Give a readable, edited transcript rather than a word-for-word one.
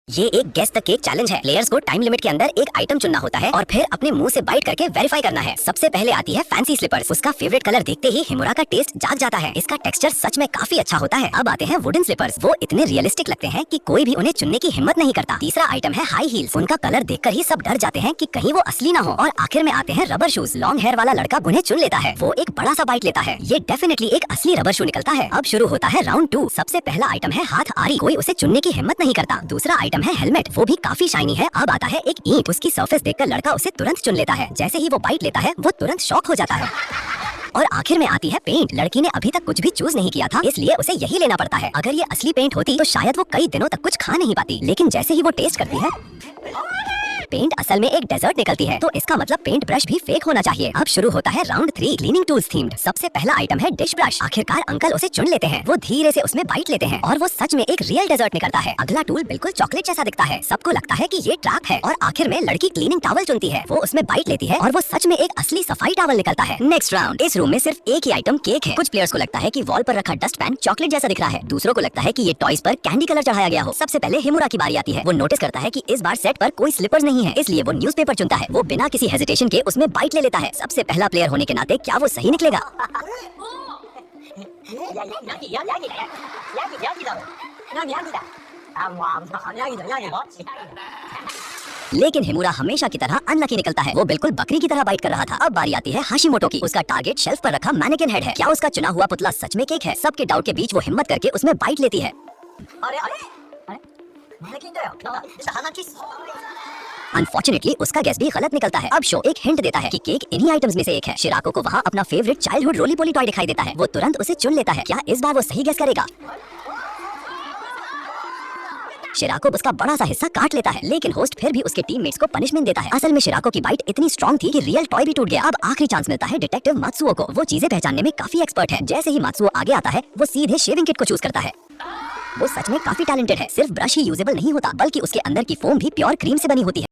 ये एक guess the cake challenge है। प्लेयर्स को टाइम लिमिट के अंदर एक आइटम चुनना होता है और फिर अपने मुंह से बाइट करके वेरीफाई करना है। सबसे पहले आती है फैंसी स्लीपर्स। उसका फेवरेट कलर देखते ही हिमुरा का टेस्ट जाग जाता है। इसका टेक्सचर सच में काफी अच्छा होता है। अब आते हैं वुडन स्लीपर्स। वो इतने रियलिस्टिक लगते हैं कि कोई भी उन्हें चुनने की हिम्मत नहीं करता। तीसरा आइटम है हाई हील्स। उनका कलर देखकर ही सब डर जाते हैं कि कहीं वो असली ना हो। और आखिर में आते हैं रबर शूज। लॉन्ग हेयर वाला लड़का उन्हें चुन लेता है। वो एक बड़ा सा बाइट लेता है। ये डेफिनेटली एक असली रबर शू निकलता है। अब शुरू होता है राउंड 2। सबसे पहला आइटम है हाथ आरी। कोई उसे चुनने की हिम्मत नहीं करता। दूसरा आइटम है हेलमेट। वो भी काफी शाइनी है। अब आता है एक ईंट। उसकी सरफेस देखकर लड़का उसे तुरंत चुन लेता है। जैसे ही वो बाइट लेता है वो तुरंत शॉक हो जाता है। और आखिर में आती है पेंट। लड़की ने अभी तक कुछ भी चूज नहीं किया था, इसलिए उसे यही लेना पड़ता है। अगर ये असली पेंट होती तो शायद वो कई दिनों तक कुछ खा नहीं पाती, लेकिन जैसे ही वो टेस्ट करती है पेंट असल में एक डेजर्ट निकलती है, तो इसका मतलब पेंट ब्रश भी फेक होना चाहिए। अब शुरू होता है राउंड 3 क्लीनिंग टूल्स थीम्ड। सबसे पहला आइटम है डिश ब्रश। आखिरकार अंकल उसे चुन लेते हैं। वो धीरे से उसमें बाइट लेते हैं और वो सच में एक रियल डेजर्ट निकलता है। अगला टूल बिल्कुल चॉकलेट जैसा दिखता है। सबको लगता है कि ये ट्रैप है और आखिर में लड़की क्लीनिंग टॉवल चुनती है। वो उसमें बाइट लेती है और वो सच में एक असली सफाई टॉवल निकलता है। Next round. इस रूम में सिर्फ एक ही आइटम केक है। कुछ प्लेयर्स को लगता है कि वॉल पर रखा डस्ट पैन चॉकलेट जैसा दिख रहा है। दूसरों को लगता है कि ये टॉयज पर कैंडी कलर चढ़ाया गया हो। सबसे पहले हिमुरा की बारी आती है। वो नोटिस करता है कि इस बार सेट पर कोई स्लीपर्स नहीं है, इसलिए वो न्यूज़पेपर चुनता है। वो बिना किसी हेजिटेशन के उसमें बाइट ले लेता है। सबसे पहला प्लेयर होने के नाते क्या वो सही निकलेगा? लेकिन हिमुरा हमेशा की तरह अनलकी निकलता है। वो बिल्कुल बकरी की तरह बाइट कर रहा था। अब बारी आती है हाशिमोटो की। उसका टारगेट शेल्फ पर रखा मैनेकिन हेड है। क्या उसका चुना हुआ पुतला सच में केक है? सबके डाउट के बीच वो हिम्मत करके उसमें बाइट लेती है। अनफॉर्चुनेटली उसका गेस भी गलत निकलता है। अब शो एक हिंट देता है कि केक इन्हीं आइटम्स में से एक है। शिराको को वहाँ अपना फेवरेट चाइल्डहुड रोली पोली टॉय दिखाई देता है। वो तुरंत उसे चुन लेता है। क्या इस बार वो सही गेस करेगा? शिराको उसका बड़ा सा हिस्सा काट लेता है, लेकिन होस्ट फिर भी उसके टीममेट्स को पनिशमेंट देता है। असल में शिराको की बाइट इतनी स्ट्रॉन्ग थी कि रियल टॉय भी टूट गया। अब आखिरी चांस मिलता है डिटेक्टिव मात्सुओ को। वो चीजें पहचानने में काफी एक्सपर्ट है। जैसे ही मात्सुओ आगे आता है वो सीधे शेविंग किट को चूज करता है। वो सच में काफी टैलेंटेड है। सिर्फ ब्रश ही यूजेबल नहीं होता, बल्कि उसके अंदर की फोम भी प्योर क्रीम से बनी होती है।